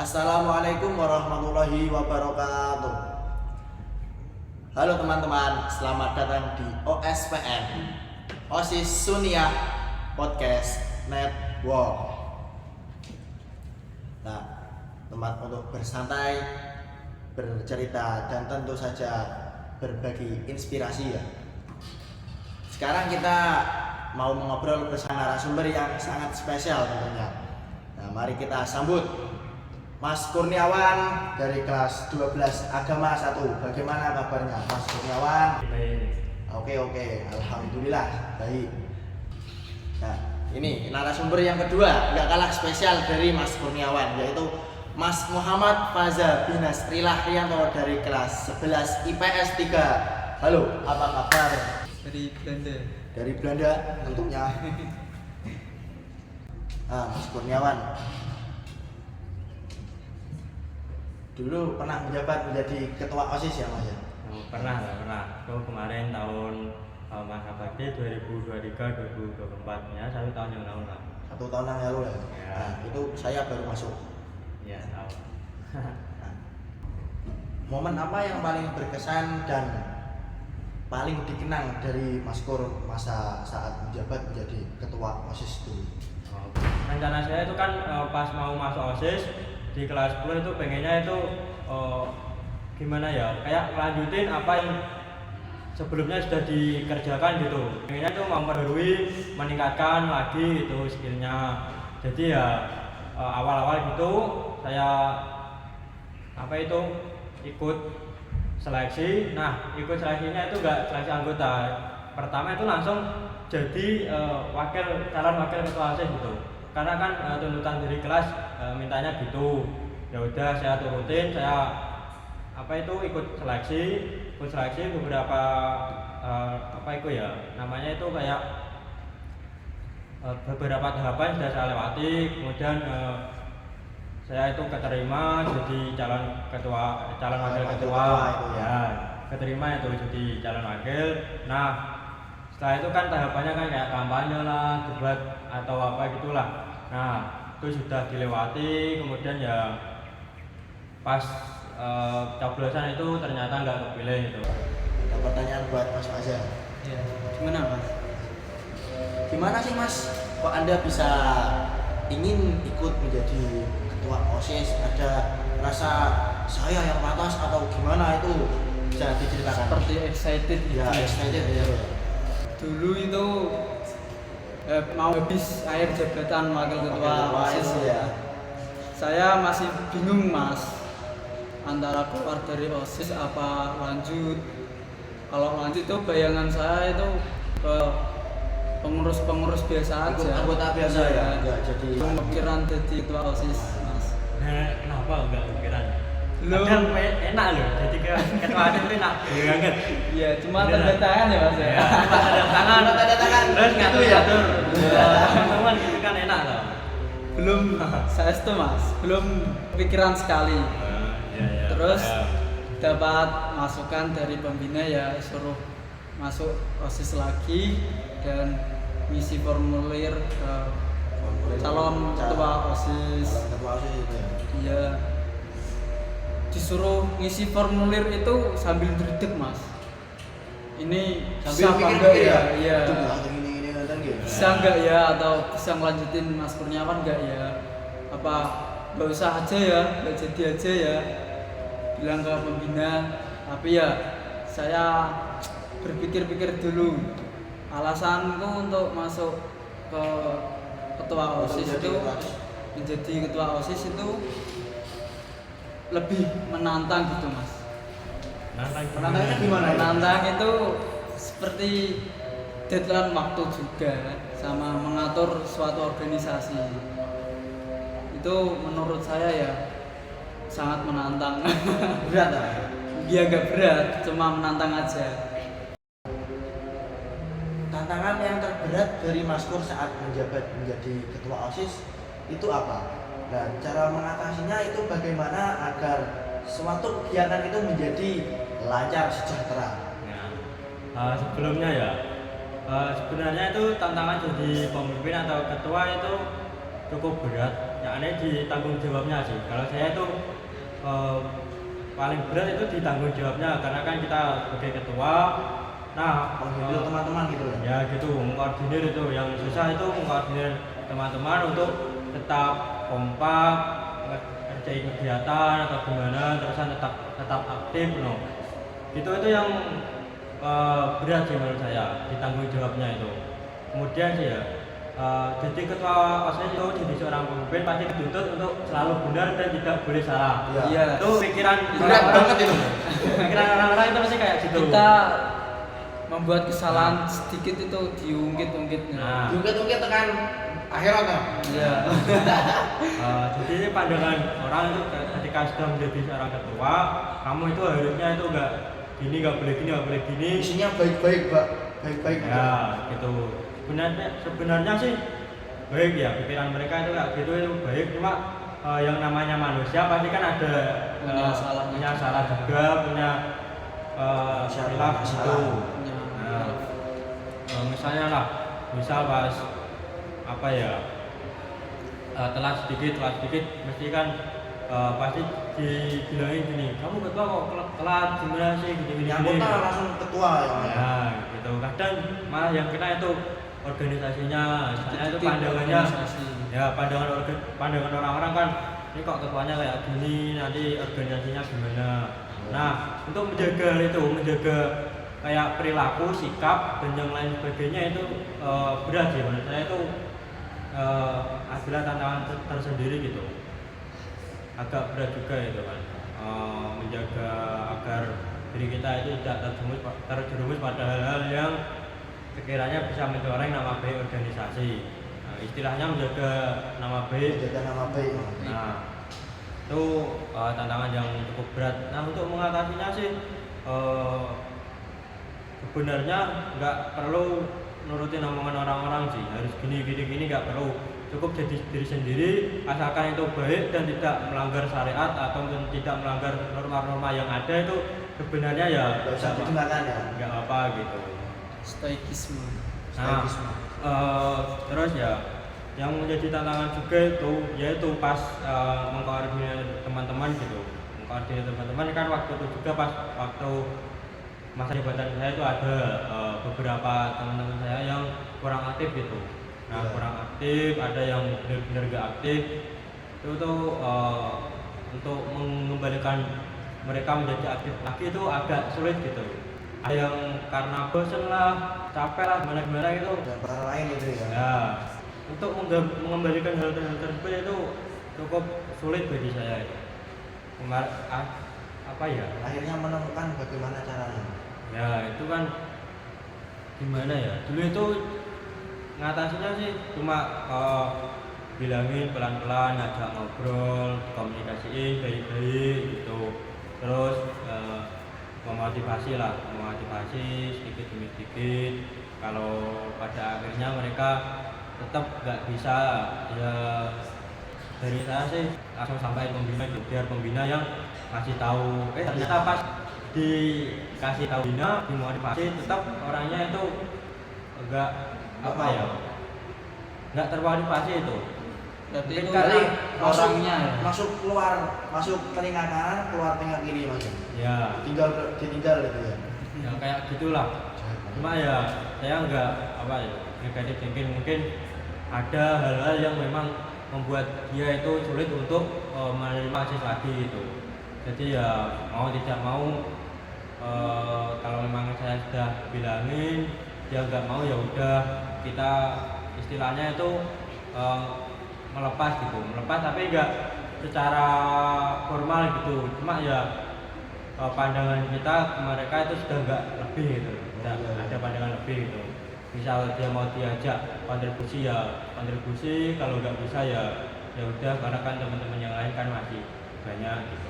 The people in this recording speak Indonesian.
Assalamualaikum warahmatullahi wabarakatuh. Halo teman-teman, selamat datang di OSPN OSIS Sunniyah Podcast Network. Nah, tempat untuk bersantai, bercerita, dan tentu saja berbagi inspirasi ya. Sekarang kita mau mengobrol bersama narasumber yang sangat spesial tentunya. Nah, mari kita sambut Mas Kurniawan dari kelas 12 Agama 1. Bagaimana kabarnya Mas Kurniawan? Baik. Oke, alhamdulillah baik. Nah, ini narasumber yang kedua, nggak kalah spesial dari Mas Kurniawan, yaitu Mas Muhammad Faza Binas Rilahrianto dari kelas 11 IPS 3. Halo, apa kabar? Dari Belanda. Dari Belanda tentunya. Mas Kurniawan dulu pernah menjabat menjadi ketua OSIS ya Mas ya? Pernah. Itu kemarin tahun masa bakti 2023-2024 ya, 1 tahun yang lalu lah. 1 tahun yang lalu ya. Ya. Nah, itu saya baru masuk. Ya, tahu. Nah, momen apa yang paling berkesan dan paling dikenang dari Mas Kur masa saat menjabat menjadi ketua OSIS dulu? Rencana saya itu kan pas mau masuk OSIS di kelas 10 itu pengennya itu gimana ya, kayak lanjutin apa yang sebelumnya sudah dikerjakan gitu. Pengennya itu memperbarui, meningkatkan lagi itu skillnya. Jadi ya awal-awal gitu saya ikut seleksi. Nah, ikut seleksinya itu enggak seleksi anggota. Pertama itu langsung jadi calon wakil ketua OSIS gitu. Karena kan tuntutan dari kelas mintanya gitu. Ya udah saya turutin, saya ikut seleksi beberapa namanya itu kayak beberapa tahapan sudah saya lewati. Kemudian saya itu keterima jadi calon wakil ketua itu ya, keterima itu jadi calon wakil. Nah, setelah itu kan tahapannya kan kayak kampanye lah, debat atau apa gitulah. Nah, itu sudah dilewati. Kemudian ya pas coblosan itu ternyata nggak kepilih gitu. Ada pertanyaan buat Mas Faza. Ya, gimana Mas? Gimana sih Mas, kok Anda bisa ingin ikut menjadi ketua OSIS? Ada rasa saya yang pantas atau gimana, itu bisa diceritakan? Seperti excited gitu. Ya, excited ya. Dulu itu mau habis akhir jabatan wakil ketua OSIS ya. Saya masih bingung Mas, antara keluar dari OSIS apa lanjut. Kalau lanjut itu bayangan saya itu ke pengurus biasa aja, Anggota biasa ya, enggak jadi pemikiran jadi ketua OSIS Mas. Nah, kenapa enggak kepikiran? Belum. Padahal enak loh, jadi ketua OSIS itu enak banget. Iya, cuma Beneran. tanda tangan ya Mas ya. Ya, tanda tangan. Terus ngatur Itu ya. teman-teman itu kan enak loh. Belum saya itu Mas, belum pikiran sekali. Ya. Terus dapat masukan dari pembina ya, suruh masuk OSIS lagi dan ngisi formulir ke calon ketua OSIS. Ketua OSIS itu ya. Iya. Disuruh ngisi formulir itu sambil dredeg Mas. Ini bisa apa enggak ya? Iya. Gini kan gitu. Bisa enggak ya, atau bisa ngelanjutin Mas Kurniawan enggak ya? Apa enggak usah aja ya, enggak jadi aja ya? Bilang ke pembina. Tapi ya saya berpikir-pikir dulu. Alasanku untuk masuk ke ketua OSIS itu, menjadi ketua OSIS itu lebih menantang gitu Mas. Menantangnya gimana ya? Menantang itu seperti deadline waktu juga, sama mengatur suatu organisasi. Itu menurut saya ya sangat menantang. Berat lah. Dia gak berat, cuma menantang aja. Tantangan yang terberat dari Mas Kur saat menjabat menjadi ketua OSIS itu apa? Dan cara mengatasinya itu bagaimana agar suatu kegiatan itu menjadi lancar, sejahtera? Sebelumnya ya, sebenarnya itu tantangan jadi pemimpin atau ketua itu cukup berat, ya aneh di tanggung jawabnya sih. Kalau saya itu paling berat itu di tanggung jawabnya, karena kan kita sebagai ketua, nah Menghandle teman-teman gitu ya. ya gitu, mengkoordinir itu yang susah itu mengkoordinir teman-teman untuk tetap kompak, ngerjain kegiatan atau gimana, terusan tetap aktif, no. Itu yang berat sih menurut saya, di tanggung jawabnya itu. Kemudian sih ya, jadi ketua OSIS itu jadi seorang pemimpin pasti dituntut untuk selalu benar dan tidak boleh salah. Iya. Iya. Itu pikiran Berat banget itu. pikiran orang-orang itu pasti kayak gitu. Kita membuat kesalahan sedikit itu diungkit-ungkit. Nah, Juga tekan akhirat kan. Iya. jadi ini pandangan orang itu ketika sudah menjadi seorang ketua, kamu itu harusnya itu enggak gini, enggak boleh gini, enggak boleh gini. Isinya baik-baik, Pak. Baik-baik. Ya, gitu. Sebenarnya sih baik ya, pikiran mereka itu kayak gitu itu baik, cuma yang namanya manusia pasti kan ada punya salah juga, punya khilaf gitu. Nah, misalnya lah, misal pas apa ya, telat sedikit mesti kan pasti dibilangin gini, kamu ketua kok telat, gimana sih gini. Yang kota langsung ketua ya. Nah, gitu. Kadang malah yang kena itu organisasinya, misalnya itu pandangannya, ya pandangan orang-orang kan, ini kok ketuanya kayak gini, nanti organisasinya gimana. Nah, untuk menjaga kayak perilaku, sikap dan yang lain sebagainya itu berat sih menurut saya itu adalah tantangan tersendiri gitu. Agak berat juga itu kan, menjaga agar diri kita itu tidak terjerumus pada hal-hal yang sekiranya bisa mencoreng nama baik organisasi. Nah, istilahnya menjaga nama baik. Menjaga nama baik. Nah, itu tantangan yang cukup berat. Nah, untuk mengatasinya sih sebenarnya nggak perlu nurutin omongan orang-orang sih, harus gini nggak perlu, cukup jadi diri sendiri asalkan itu baik dan tidak melanggar syariat atau tidak melanggar norma-norma yang ada, itu sebenarnya ya Nggak usah didengarkan ya. nggak apa gitu. Stoikisme. Nah, terus ya yang menjadi tantangan juga itu yaitu pas mengkoordinir teman-teman gitu. Mengkoordinir teman-teman kan waktu itu juga pas waktu masa jabatan saya itu ada beberapa teman-teman saya yang kurang aktif gitu. Nah, kurang aktif, ada yang benar-benar gak aktif. Itu tuh untuk mengembalikan mereka menjadi aktif lagi itu agak sulit gitu. Ada yang karena bosan lah, capek lah, gimana itu. Dan perkara lain itu ya. Ya, untuk mengembalikan hal tersebut itu cukup sulit bagi saya itu. Apa ya? Akhirnya menemukan bagaimana caranya. Ya itu kan gimana ya, dulu itu ngatasinya sih cuma bilangin pelan-pelan, ngajak ngobrol, komunikasiin baik-baik gitu, terus memotivasi sedikit demi sedikit. Kalau pada akhirnya mereka tetap nggak bisa, ya dari saya sih langsung sampai pembina, biar pembina yang ngasih tahu. Ternyata pas dikasih tahu bina, dimotivasi, tetap orangnya itu enggak apa ya, enggak termotivasi itu. Berarti Mungkin itu karena orangnya ya? masuk telinga kanan, keluar telinga kiri Mas. Ya, Ditinggal gitu ya. ya kayak gitulah. Cuma ya saya enggak apa ya, negatif thinking, mungkin ada hal-hal yang memang membuat dia itu sulit untuk menerima akses lagi itu. Jadi ya mau tidak mau, kalau memang saya sudah bilangin dia nggak mau, ya udah kita istilahnya itu melepas tapi nggak secara formal gitu, cuma ya pandangan kita ke mereka itu sudah nggak lebih gitu, ada pandangan lebih gitu. Misal dia mau diajak kontribusi, kalau nggak bisa ya udah, karena kan teman-teman yang lain kan masih banyak gitu.